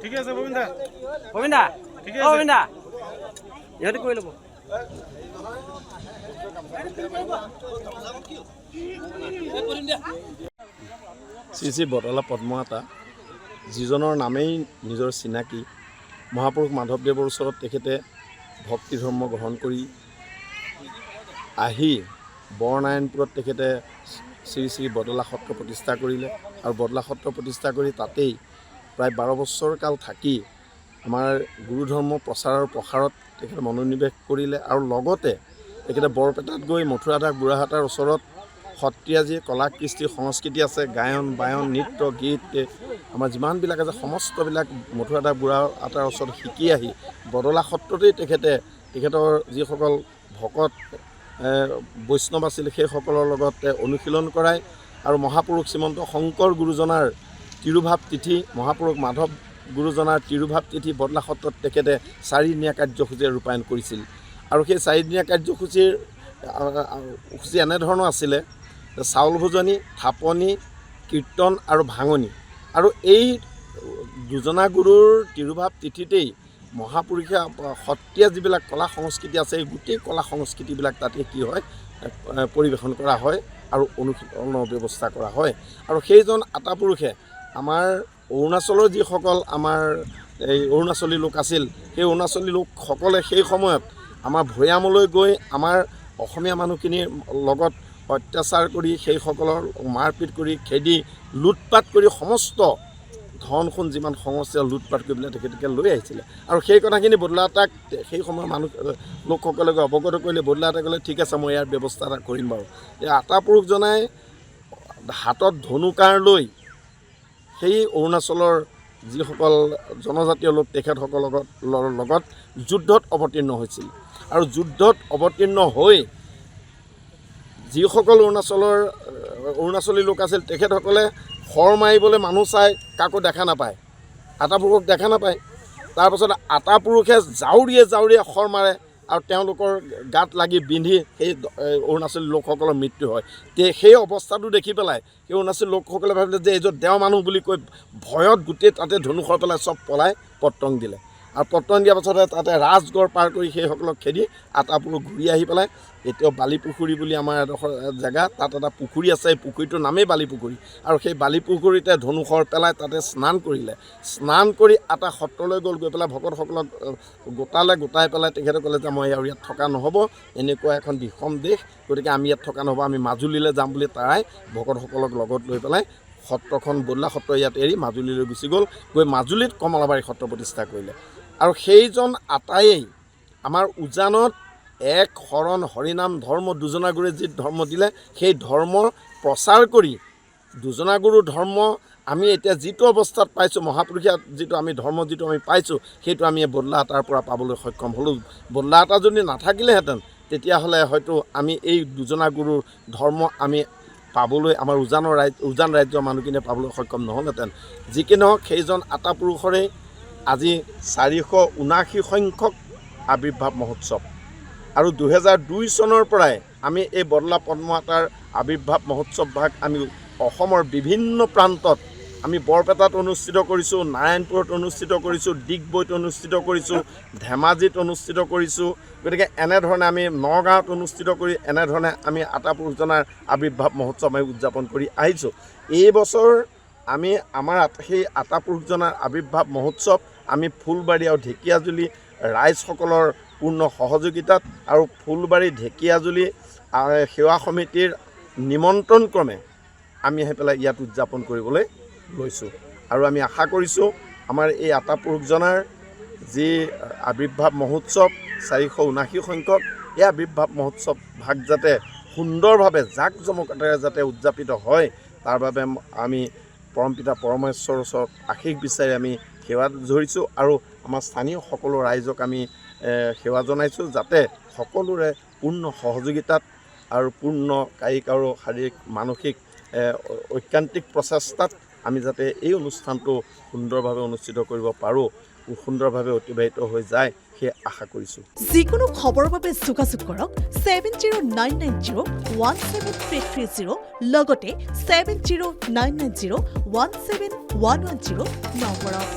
ঠিক আছে গোবিন্দা ঠিক আছে গোবিন্দা ইহঁতে কৰি ল'ব শ্ৰী শ্ৰী বটলা পদ্মমাতা যিজনৰ নামেই নিজৰ চিনাকি মহাপুৰুষ মাধৱদেৱৰ ওচৰত তেখেতে ভক্তি ধৰ্ম গ্ৰহণ কৰি আহি বৰনাৰায়ণপুৰত তেখেতে শ্ৰী শ্ৰী বটলা সত্ৰ প্ৰতিষ্ঠা কৰিলে আৰু বটলা সত্ৰ প্ৰতিষ্ঠা কৰি তাতেই প্ৰায় 12 বছৰ কাল থাকি আমাৰ গুৰু ধৰ্ম প্ৰচাৰৰ প্ৰসাৰত তেখেতে মনোনিৱেশ কৰিলে আৰু লগতে তেখেতে বৰপেটাত গৈ মথুৰাধাক বুঢ়াহাটৰ ওচৰত সত্ৰীয়া যি কলা কৃষ্টি সংস্কৃতি আছে গায়ন বায়ন নৃত্য গীত আমাৰ যিমানবিলাক আছে সমস্তবিলাক মথুৰাধাক বুঢ়াহাটৰ ওচৰত শিকি আহি বটলা সত্ৰতেই তেখেতৰ যিসকল ভকত বৈষ্ণৱ আছিল সেইসকলৰ লগত অনুশীলন কৰায় আৰু মহাপুৰুষ শ্ৰীমন্ত শংকৰ গুৰুজনাৰ তিৰুভাৱ তিথি মহাপুৰুষ মাধৱ গুৰুজনাৰ তিৰুভাৱ তিথি বটলা সত্ৰত তেখেতে 4 দিনীয়া কাৰ্যসূচী ৰূপায়ণ কৰিছিল আৰু সেই 4 দিনীয়া কাৰ্যসূচী এনেধৰণৰ আছিলে চাউল ভোজনী থাপনি কীৰ্তন আৰু ভাঙনি আৰু এই দুজনা গুৰুৰ তিৰুভাৱ তিথিতেই মহাপুৰুষে সত্ৰীয়া যিবিলাক কলা সংস্কৃতি আছে এই গোটেই কলা সংস্কৃতিবিলাক তাতে কি হয় পৰিৱেশন কৰা হয় আৰু অনুশীলনৰ ব্যৱস্থা কৰা হয় আৰু সেইজন আতাপুৰুষে আমাৰ অৰুণাচলৰ যিসকল আমাৰ এই অৰুণাচলী লোক আছিল সেই অৰুণাচলী লোকসকলে সেই সময়ত আমাৰ ভৈয়ামলৈ গৈ আমাৰ অসমীয়া মানুহখিনিৰ লগত অত্যাচাৰ কৰি সেইসকলৰ মাৰপিট কৰি খেদি লুটপাট কৰি সমস্ত ধন সোণ যিমান সমস্যা লুটপাট কৰি পেলাই তেখেতে লৈ আহিছিলে আৰু সেই কথাখিনি বদলাটাক সেই সময়ৰ মানুহ লোকসকলে অৱগত কৰিলে বদলাটাই ক'লে ঠিক আছে মই ইয়াৰ ব্যৱস্থা এটা কৰিম বাৰু এই আতাপুৰুষজনাই হাতত ধনুকাৰ লৈ সেই অৰুণাচলৰ যিসকল জনজাতীয় লোক তেখেতসকলৰ লগত যুদ্ধত অৱতীৰ্ণ হৈছিল আৰু যুদ্ধত অৱতীৰ্ণ হৈ যিসকল অৰুণাচলী লোক আছিল তেখেতসকলে খৰ মাৰিবলৈ মানুহ চাই কাকো দেখা নাপায় আতাপুৰুষক দেখা নাপায় তাৰপাছত আতাপুৰুষে জাউৰিয়ে খৰ মাৰে আৰু তেওঁলোকৰ গাত লাগি বিন্ধি সেই অৰুণাচলী লোকসকলৰ মৃত্যু হয় সেই অৱস্থাটো দেখি পেলাই সেই অৰুণাচলী লোকসকলে ভাবিলে যে এইজন দেও মানুহ বুলি কৈ ভয়ত গোটেই তাতে ধনুখৰ পেলাই চব পলাই পত্ৰং দিলে আৰু পত্ৰং দিয়াৰ পাছতে তাতে ৰাজগড় পাৰ কৰি সেইসকলক খেদি আতাপুৰুষ ঘূৰি আহি পেলাই এতিয়াও বালিপুখুৰী বুলি আমাৰ এডোখৰ জেগা তাত এটা পুখুৰী আছে এই পুখুৰীটোৰ নামেই বালিপুখুৰী আৰু সেই বালিপুখুৰীতে ধনুখৰ পেলাই তাতে স্নান কৰিলে স্নান কৰি আটা সত্ৰলৈ গ'ল গৈ পেলাই ভকতসকলক গোটাই পেলাই তেখেতে ক'লে যে মই আৰু ইয়াত থকা নহ'ব এনেকুৱা এখন বিষম দেশ গতিকে আমি ইয়াত থকা নহ'ব আমি মাজুলীলৈ যাম বুলি তাই ভকতসকলক লগত লৈ পেলাই সত্ৰখন বদলা সত্ৰ ইয়াত এৰি মাজুলীলৈ গুচি গ'ল গৈ মাজুলীত কমলাবাৰী সত্ৰ প্ৰতিষ্ঠা কৰিলে আৰু সেইজন আটায়েই আমাৰ উজানত এক শৰণ হৰিনাম ধৰ্ম দুজনা গুৰুৱে যি ধৰ্ম দিলে সেই ধৰ্ম প্ৰচাৰ কৰি দুজনা গুৰু ধৰ্ম আমি এতিয়া যিটো অৱস্থাত পাইছোঁ মহাপুৰুষীয়া যিটো আমি ধৰ্ম যিটো আমি পাইছোঁ সেইটো আমি বদলাহাটৰ পৰা পাবলৈ সক্ষম হ'লোঁ বদলাহাট যদি নাথাকিলেহেঁতেন তেতিয়াহ'লে হয়তো আমি এই দুজনা গুৰুৰ ধৰ্ম আমি পাবলৈ আমাৰ উজান ৰাজ্যৰ মানুহখিনিয়ে পাবলৈ সক্ষম নহ'লহেঁতেন যি কি নহওক সেইজন আতাপুৰুষৰে আজি 479 সংখ্যক আৱিৰ্ভাৱ মহোৎসৱ আৰু 2002 চনৰ পৰাই আমি এই বটলা পদ্মমাতাৰ আৱিৰ্ভাৱ মহোৎসৱ ভাগ আমি অসমৰ বিভিন্ন প্ৰান্তত আমি বৰপেটাত অনুষ্ঠিত কৰিছোঁ নাৰায়ণপুৰত অনুষ্ঠিত কৰিছোঁ ডিগবৈত অনুষ্ঠিত কৰিছোঁ ধেমাজিত অনুষ্ঠিত কৰিছোঁ গতিকে এনেধৰণে আমি নগাঁৱত অনুষ্ঠিত কৰি এনেধৰণে আমি আতাপুৰুষজনাৰ আৱিৰ্ভাৱ মহোৎসৱ আমি উদযাপন কৰি আহিছোঁ এই বছৰ আমি আমাৰ সেই আতাপুৰুষজনাৰ আৱিৰ্ভাৱ মহোৎসৱ আমি ফুলবাৰী আৰু ঢেকীয়াজুলি ৰাইজসকলৰ পূৰ্ণ সহযোগিতাত আৰু ফুলবাৰী ঢেকীয়াজুলি সেৱা সমিতিৰ নিমন্ত্ৰণ ক্ৰমে আমি আহি পেলাই ইয়াত উদযাপন কৰিবলৈ লৈছোঁ আৰু আমি আশা কৰিছোঁ আমাৰ এই আতাপুৰুষজনাৰ যি আৱিৰ্ভাৱ মহোৎসৱ 479 সংখ্যক এই আৱিৰ্ভাৱ মহোৎসৱ ভাগ যাতে সুন্দৰভাৱে জাকজমকতাৰে যাতে উদযাপিত হয় তাৰ বাবে আমি পৰমপিতা পৰমেশ্বৰৰ ওচৰত আশীষ বিচাৰি আমি সেৱা ধৰিছোঁ আৰু আমাৰ স্থানীয় সকলো ৰাইজক আমি সেৱা জনাইছোঁ যাতে সকলোৰে পূৰ্ণ সহযোগিতাত আৰু পূৰ্ণ কায়িক আৰু শাৰীৰিক মানসিক ঐকান্তিক প্ৰচেষ্টাত আমি যাতে এই অনুষ্ঠানটো সুন্দৰভাৱে অনুষ্ঠিত কৰিব পাৰোঁ সুন্দৰভাৱে অতিবাহিত হৈ যায় সেই আশা কৰিছোঁ। যিকোনো খবৰৰ বাবে যোগাযোগ কৰক 7099017330 লগতে 7099017110 নম্বৰত।